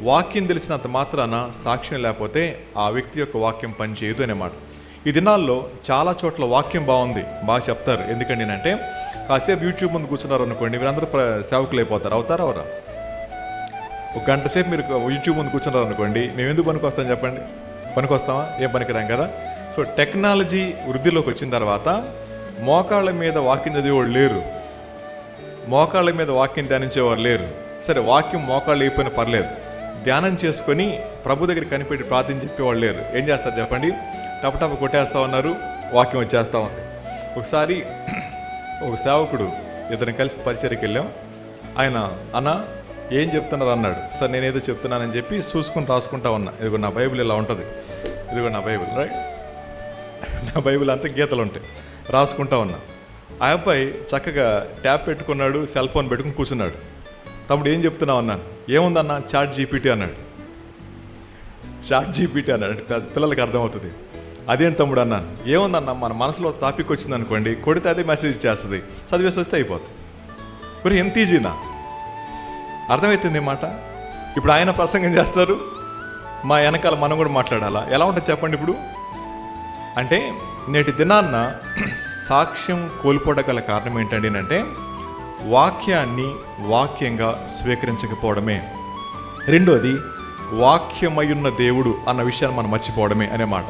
వాక్యం తెలిసినంత మాత్రాన సాక్ష్యం లేకపోతే ఆ వ్యక్తి యొక్క వాక్యం పనిచేయదు అనేమాట. ఈ దినాల్లో చాలా చోట్ల వాక్యం బాగుంది, బాగా చెప్తారు. ఎందుకండి అంటే కాసేపు యూట్యూబ్ ముందు కూర్చున్నారు అనుకోండి, మీరందరూ సేవకులు అయిపోతారు. అవుతారా అవరా? ఒక గంట సేపు మీరు యూట్యూబ్ ముందు కూర్చున్నారు అనుకోండి, మేము ఎందుకు పనికొస్తాం చెప్పండి? పనికొస్తామా? ఏం పనికిరాం కదా. సో టెక్నాలజీ వృద్ధిలోకి వచ్చిన తర్వాత మోకాళ్ళ మీద వాక్యం చదివేవాళ్ళు లేరు, మోకాళ్ళ మీద వాక్యం ధ్యానించేవారు లేరు. సరే, వాక్యం మోకాళ్ళు అయిపోయినా పర్లేదు, ధ్యానం చేసుకొని ప్రభు దగ్గర కనిపెట్టి ప్రార్థన చెప్పేవాళ్ళు లేరు. ఏం చేస్తారు చెప్పండి? టపటప కొట్టేస్తా ఉన్నారు, వాక్యం వచ్చేస్తూ ఉంది. ఒకసారి ఒక సేవకుడు ఇద్దరిని కలిసి పరిచర్యకి వెళ్ళాం. ఆయన అన్న ఏం చెప్తున్నారు అన్నాడు. సార్ నేనేదో చెప్తున్నానని చెప్పి చూసుకుని రాసుకుంటా ఉన్నా. ఇదిగో నా బైబిల్ ఇలా ఉంటుంది, ఇదిగో నా బైబిల్, రైట్, నా బైబిల్ అంతా గీతలు ఉంటాయి, రాసుకుంటా ఉన్నా. ఆ అబ్బాయి చక్కగా ట్యాబ్ పెట్టుకున్నాడు, సెల్ ఫోన్ పెట్టుకుని కూర్చున్నాడు. తమ్ముడు ఏం చెప్తున్నావు అన్నాను. ఏముందన్నా? చాట్ జీపీటీ అన్నాడు. చాట్ జీపీటీ అన్నాడు. పిల్లలకి అర్థమవుతుంది. అదేంటి తమ్ముడు అన్నాను. ఏముందన్నా, మన మనసులో టాపిక్ వచ్చింది అనుకోండి, కొడితే అదే మెసేజ్ చేస్తుంది, చదివేసి వస్తే అయిపోతుంది. మరి ఎంత ఈజీనా? అర్థమవుతుంది మాట. ఇప్పుడు ఆయన ప్రసంగం చేస్తారు, మా వెనకాల మనం కూడా మాట్లాడాలా? ఎలా ఉంటుంది చెప్పండి ఇప్పుడు? అంటే నేటి దినాన్న సాక్ష్యం కోల్పోవడం కారణం ఏంటండి అంటే వాక్యాన్ని వాక్యంగా స్వీకరించకపోవడమే. రెండోది, వాక్యమయున్న దేవుడు అన్న విషయాన్ని మనం మర్చిపోవడమే అనే మాట.